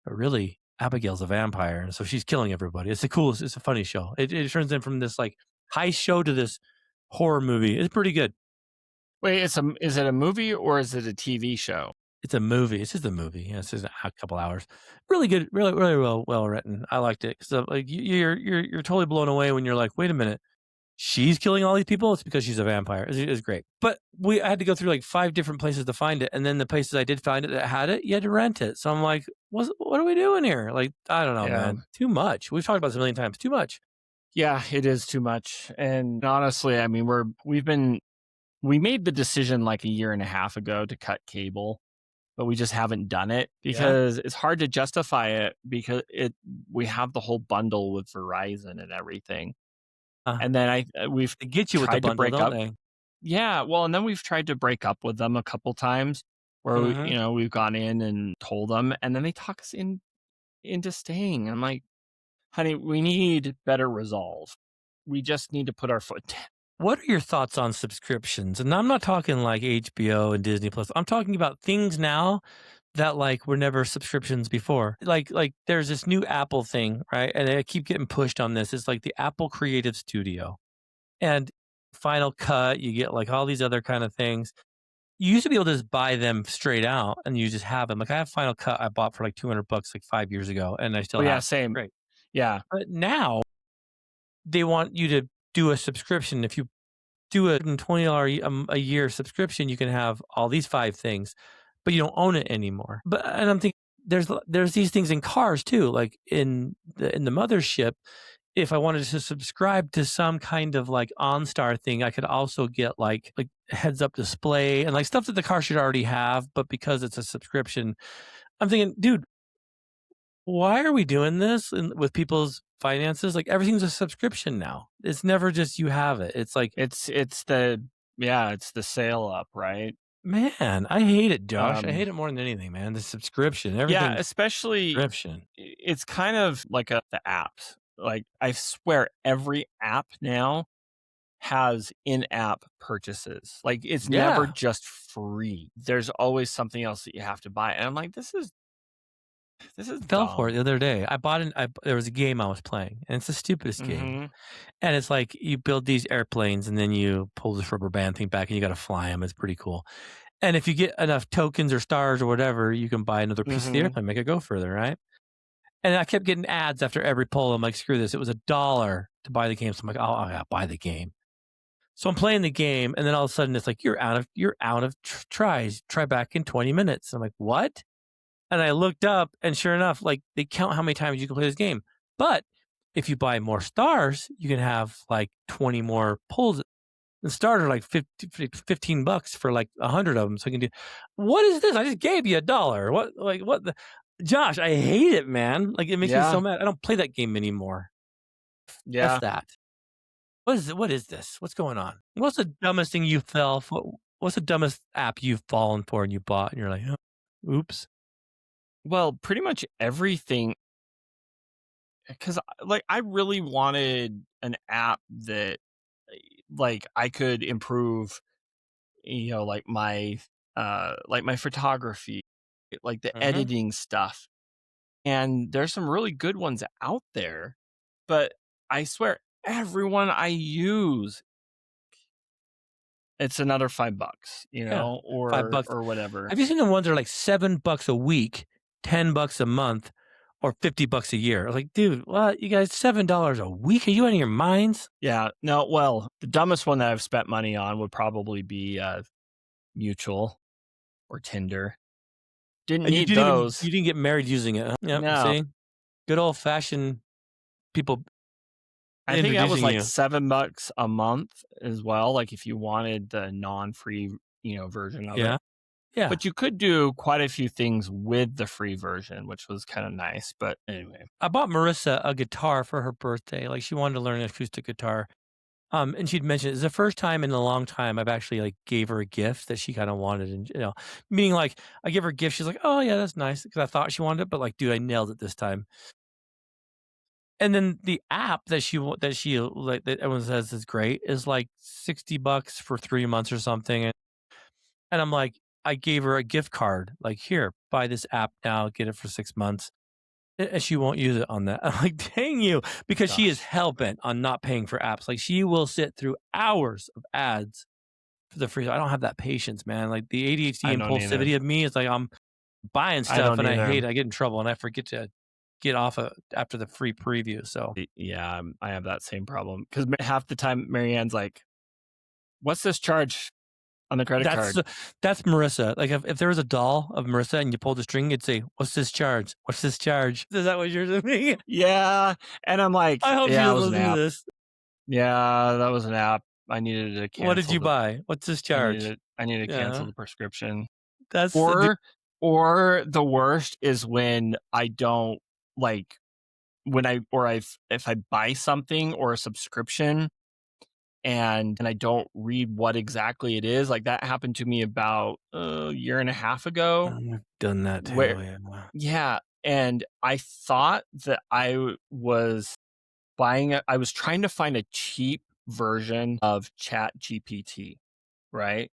But really, Abigail's a vampire, and so she's killing everybody. It's the coolest. It's a funny show. It turns in from this, like, heist show to this horror movie. It's pretty good. Wait, is it a movie or is it a TV show? It's a movie. It's just a movie. Yeah, it's just a couple hours. Really good. Really well written. I liked it. So, like, you're totally blown away when you're like, wait a minute, she's killing all these people. It's because she's a vampire. It's great. But I had to go through like 5 different places to find it, and then the places I did find it that had it, you had to rent it. So I'm like, what are we doing here? Like, I don't know, Yeah. man. Too much. We've talked about this a million times. Too much. Yeah, it is too much. And honestly, I mean, we made the decision like a year and a half ago to cut cable, but we just haven't done it Yeah. because it's hard to justify it because we have the whole bundle with Verizon and everything. Uh, And then we've they get you with the tried to bundle, break don't up. they? Yeah, well, and then we've tried to break up with them a couple times where Hmm. we've gone in and told them, and then they talk us into staying. I'm like, honey, we need better resolve. We just need to put our foot down. What are your thoughts on subscriptions? And I'm not talking like HBO and Disney Plus. I'm talking about things now that, like, were never subscriptions before. Like there's this new Apple thing, right? And I keep getting pushed on this. It's like the Apple Creative Studio and Final Cut. You get like all these other kind of things. You used to be able to just buy them straight out and you just have them. Like, I have Final Cut I bought for like $200 like 5 years ago, and I still Oh, yeah, have. same. Great. Yeah. But now they want you to do a subscription. If you do a $20 a year subscription, you can have all these 5 things, but you don't own it anymore. But and I'm thinking there's these things in cars too, like in the mothership. If I wanted to subscribe to some kind of like OnStar thing, I could also get like heads up display and like stuff that the car should already have, but because it's a subscription, I'm thinking, dude, why are we doing this with people's finances? Like, everything's a subscription now. It's never just you have it. It's like, It's the sale up, right? man, I hate it, Josh. I Um, hate it more than anything, man. The subscription, yeah, everything's especially subscription. it's kind of like the apps. Like, I swear every app now has in-app purchases. Like, it's never Yeah. just free. There's always something else that you have to buy. And I'm like, this is This is Fell for it dumb. the other day. I bought an I there was a game I was playing, and it's the stupidest game. Mhm. And it's like you build these airplanes, and then you pull this rubber band thing back, and you gotta fly them. It's pretty cool. And if you get enough tokens or stars or whatever, you can buy another piece of the Mhm. airplane, make it go further, right? And I kept getting ads after every pull. I'm like, "Screw this." It was $1 to buy the game, so I'm like, "Oh, I gotta buy the game." So I'm playing the game, and then all of a sudden it's like, "You're out of tries. Try back in 20 minutes." I'm like, "What?" And I looked up, and sure enough, like, they count how many times you can play this game. But if you buy more stars, you can have, like, 20 more pulls. The stars are like 15 bucks for, like, 100 of them. So I can do what is this? I just gave you $1. What the Josh, I hate it, man. Like, it makes me so Yeah. mad. I don't play that game anymore. F Yeah. that. What is this? What's going on? What's the dumbest thing you fell for? What's the dumbest app you've fallen for and you bought and you're like, "Oh, oops." Well, pretty much everything, because like, I really wanted an app that, like, I could improve, like my photography, like the Mhm. editing stuff. And there's some really good ones out there, but I swear everyone I use, it's another $5, Yeah. 5 or bucks. whatever. Have you seen the ones that are like $7 a week, $10 a month, or $50 a year? I was like, "Dude, what? You guys $7 a week? Are you out of your minds?" Yeah, no, well, the dumbest one that I've spent money on would probably be Mutual or Tinder. Didn't And need those. you didn't get married using it, huh? Yep, No, see? Good old fashioned people I think that was introducing like you. $7 a month as well, like, if you wanted the non-free, version of it. Yeah, yeah. But you could do quite a few things with the free version, which was kinda nice, but anyway. I bought Marissa a guitar for her birthday, like, she wanted to learn an acoustic guitar, and she'd mentioned it's the first time in a long time I've actually, like, gave her a gift that she kinda wanted and, meaning, like, I give her a gift, she's like, "Oh, yeah, that's nice," because I thought she wanted it, but, like, dude, I nailed it this time. And then the app that she, like, that everyone says is great is, like, $60 for 3 months or something, and I'm like I gave her a gift card, like, "Here, buy this app now, get it for 6 months." And she won't use it on that. I'm like, "Dang you," because she is Gosh, hell bent on not paying for apps. Like, she will sit through hours of ads for the free. I don't have that patience, man. Like, the ADHD I don't either. impulsivity of me is like, I'm buying I stuff don't and I hate either. it. I get in trouble and I forget to get off after the free preview. So Yeah, I have that same problem because half the time Marianne's like, "What's this charge on the credit that's card?" that's Marissa. Like, if there was a doll of Marissa and you pulled the string, it'd say, "What's this charge? What's this charge?" Is that what you're doing? Yeah, and I'm like, I hope she "Yeah, it doesn't was an listen to app. this. Yeah, that was an app. I needed to What did cancel you the buy? What's this charge? I needed to cancel Yeah, the prescription." that's dude. Or or the worst is when I don't, like, when I or I've if I buy something or a subscription and I don't read what exactly it is. Like, that happened to me about a year and a half ago, I've done that where, too, yeah. yeah, and I thought that was I was trying to find a cheap version of Chat GPT, right?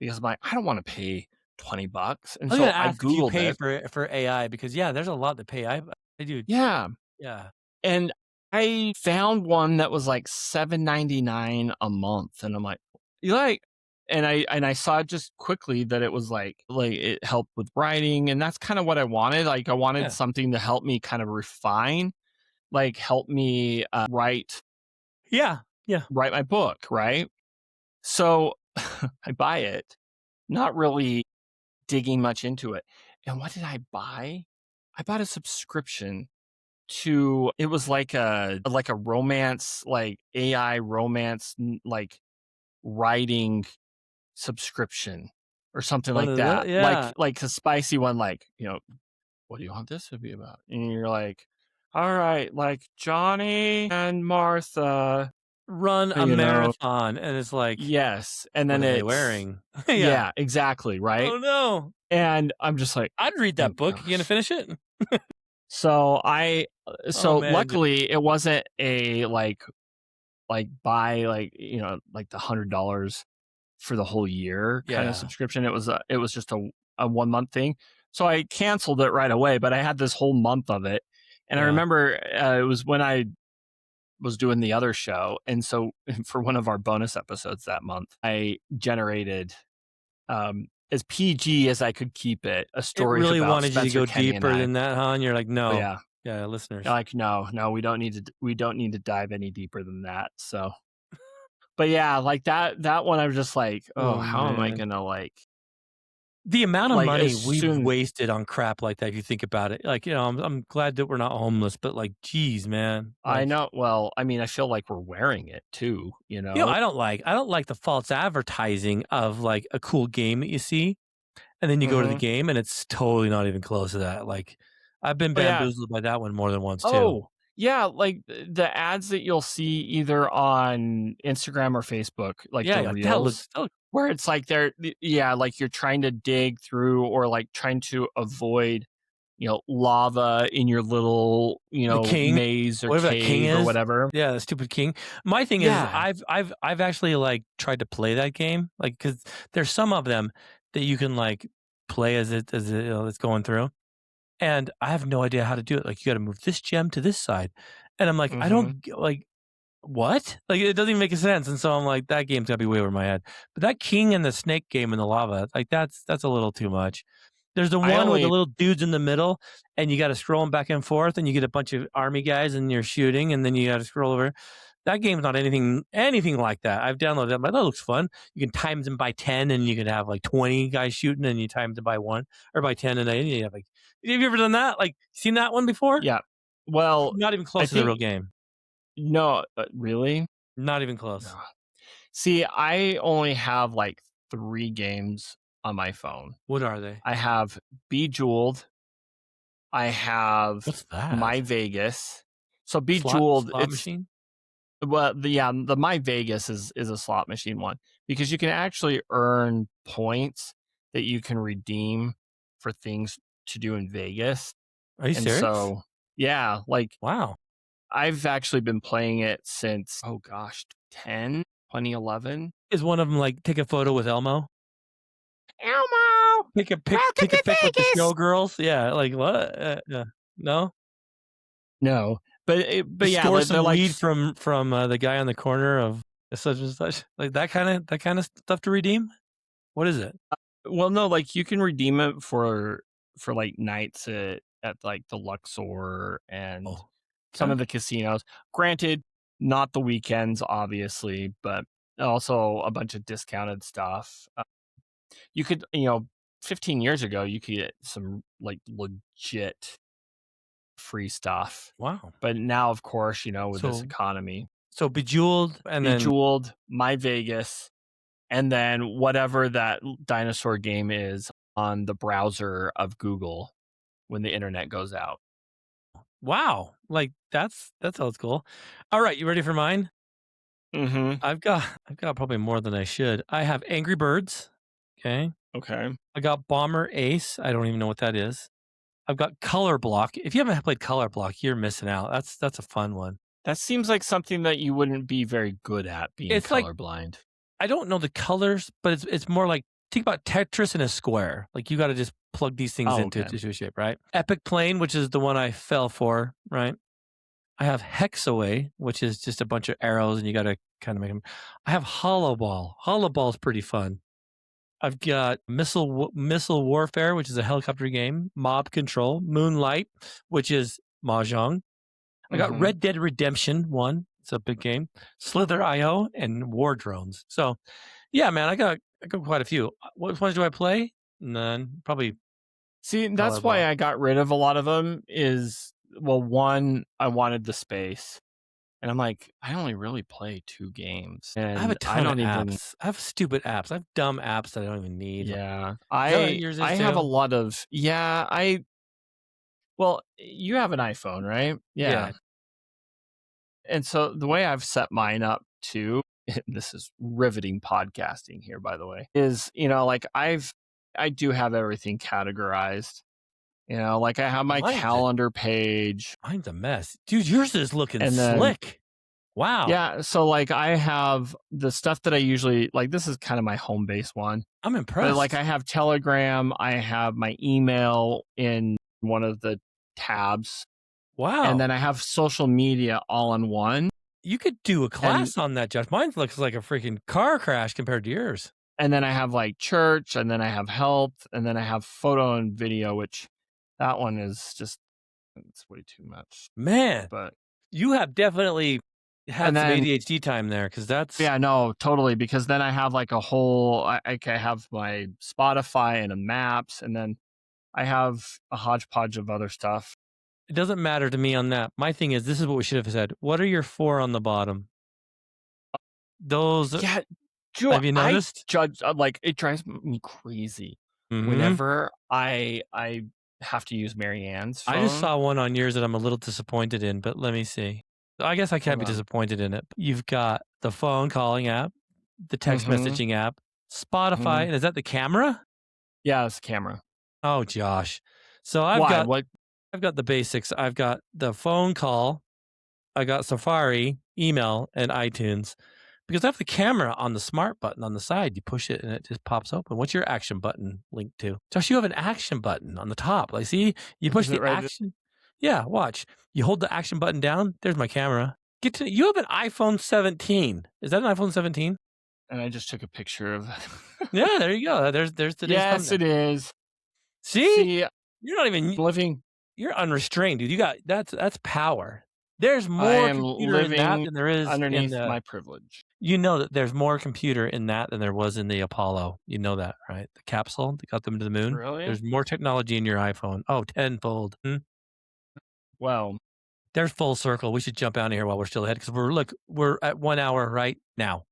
Because I'm like, I don't want to pay $20. And I was gonna so I ask if you Googled pay it. for AI because, yeah, there's a lot to pay. I do. Yeah. Yeah. And I found one that was like $7.99 a month, and I'm like, "You like," and I saw just quickly that it was like it helped with writing, and that's kinda what I wanted. Like, I wanted Yeah. something to help me kind of refine, like, help me, Yeah. Yeah. write my book, right? So, I buy it, not really digging much into it, and what did I buy? I bought a subscription to, it was like a romance, like AI romance, like writing subscription or something One like of the that. yeah. Like a spicy one, like, what do you want this to be about? And you're like, all right, like Johnny and Martha, Run a you know, marathon, and it's like, yes. And "What then are they it's, wearing?" Yeah. yeah, exactly, right? "Oh, no. And I'm just like, I'd read oh that book. You gonna gosh. finish it?" Oh, So man. luckily it wasn't a buy, like, like the $100 for the whole year kind of Yeah. subscription. It was just a 1 month thing. So I canceled it right away, but I had this whole month of it. And I Yeah. remember it was when I was doing the other show. And so for one of our bonus episodes that month, I generated as PG as I could keep it, a It story really about wanted you to Spencer go Kenny and deeper I. than that, huh? And you're like, Oh "No." yeah. Yeah, They're listeners. like, no, no, we don't need to dive any deeper than that. So, but yeah, like that one, I was just like, oh, Oh, how am I man. gonna The amount of as money we've soon wasted on crap like that, if you think about it. Like, I'm glad that we're not homeless, but, like, geez, man. I Like, know, well, I mean, I feel like we're wearing it too, you know? I don't like the false advertising of, like, a cool game that you see, and then you go to the Hmm. game, and it's totally not even close to that. Like, I've been Oh yeah. bamboozled by that one more than once too. Oh, yeah, like, the ads that you'll see either on Instagram or Facebook, like Yeah, the you're like, "That looks reels, that look." where it's like yeah, like you're trying to dig through or, like, trying to avoid, lava in your little, The king, maze or whatever that king cave or is. whatever. Yeah, the stupid king. My thing is Yeah. I've actually, like, tried to play that game, like, because there's some of them that you can, like, play as it's going through, and I have no idea how to do it. Like, you gotta move this gem to this side, and I'm like, I Mhm. don't g like, what? Like, it doesn't even make sense, and so I'm like, that game's gotta be way over my head. But that king and the snake game in the lava, like, that's a little too much. There's the I one with the only little dudes in the middle, and you gotta scroll them back and forth, and you get a bunch of army guys, and you're shooting, and then you gotta scroll over. That game's not anything like that. I've downloaded it, but that looks fun. You can times them by 10, and you can have, like, 20 guys shooting, and you times it by 1 or by 10, and then you have, like have you ever done that? Like, seen that one before? yeah. Well, Not even I close to the real think game. no, really? Not even No. close. See, I only have, like, 3 games on my phone. What are they? I have Bejeweled, I have What's that? My Vegas. So Slot Bejeweled, slot it's machine? well, the My Vegas is a slot machine one because you can actually earn points that you can redeem for things to do in Vegas. Are you And serious? so, yeah, like, Wow. I've actually been playing it since, oh gosh, 2011. Is one of them like, take a photo with Elmo? Elmo, welcome Take a to pic with the Vegas. showgirls? Yeah, like, what? No? No, but Just yeah, store they're some like weed from the guy on the corner of such and such? Like, that kinda stuff to redeem? What is it? well, no, like you can redeem it for like nights at like the Luxor and Oh, some okay. of the casinos. Granted, not the weekends, obviously, but also a bunch of discounted stuff. You could, 15 years ago, you could get some like legit free stuff. Wow. But now, of course, with this So economy, so Bejeweled and then Bejeweled, My Vegas, and then whatever that dinosaur game is on the browser of Google when the internet goes out. wow, like, that sounds cool. Alright, you ready for mine? Mhm. I've got probably more than I should. I have Angry Birds, okay? Okay. I got Bomber Ace, I don't even know what that is. I've got Color Block. If you haven't played Color Block, you're missing out. That's a fun one. That seems like something that you wouldn't be very good at being It's like colorblind. I don't know the colors, but it's more like think about Tetris in a square. Like you gotta just plug these things Oh, into okay. to a shape, right? Epic Plane, which is the one I fell for, right? I have Hexaway, which is just a bunch of arrows and you gotta kind of make them. I have Hollow Ball. Hollow Ball is pretty fun. I've got Missile Warfare, which is a helicopter game. Mob Control. Moonlight, which is mahjong. I got Mhm. Red Dead Redemption 1. It's a big game. Slither IO and War Drones. So, yeah, man, I got quite a few. Which ones do I play? None. Probably See, Color that's why Block. I got rid of a lot of them is, well, one, I wanted the space. And I'm like, I only really play 2 games, I have a and I ton of don't even. apps. I have stupid apps. I have dumb apps that I don't even need. Like, Yeah. is that what I yours is I have a too? lot of, yeah, well, you have an iPhone, right? Yeah. Yeah. And so the way I've set mine up too, this is riveting podcasting here, by the way, is, like I do have everything categorized. Like I have my Mine's a calendar page mine's a mess. Dude, yours is looking and then slick. Wow, Yeah, so, like, I have the stuff that I usually like, this is kind of my home base one, I'm but, like, impressed. I have Telegram, I have my email in one of the tabs, and Wow. then I have social media all in one, You could do a and class on that, Josh. Mine looks like a freaking car crash compared to yours. and then I have, like, church, and then I have health, and then I have photo and video, which that one is just it's way too much, Man, but you have definitely and had some then ADHD time there because that's yeah, no, totally, because then I have, like, a whole I have my Spotify and a Maps, and then I have a hodgepodge of other stuff. it doesn't matter to me on that. My thing is, this is what we should have said. What are your 4 on the bottom? Those Yeah, Joe, have you I noticed? judge like, it drives me crazy Mhm. whenever I have to use Marianne's I just phone. saw one on yours that I'm a little disappointed in, but let me see. I guess I can't Hold be on. disappointed in it. You've got the phone calling app, the text Mhm, messaging app, Spotify, mhm. and is that the camera? Yeah, it's a camera. Oh, Josh. So Why? What I've got the basics. I've got the phone call, I got Safari, email, and iTunes. Because I have the camera on the smart button on the side. You push it and it just pops open. What's your action button linked to? Josh, you have an action button on the top. Like, see, you push is it the right action. Yeah, watch. You hold the action button down. There's my camera. You have an iPhone 17. Is that an iPhone 17? and I just took a picture of Yeah, there you go. There's today's Yes, thumbnail. it is. See, See, you're not even living you're unrestrained, dude. You got that's power. There's I more am computer in that living than there is in underneath the. my privilege. You know that there's more computer in that than there was in the Apollo. You know that, right? The capsule that got them to the moon. Really? There's more technology in your iPhone. Oh, tenfold. Well, There's full circle. We should jump out of here while we're still ahead because we're at 1 hour right now.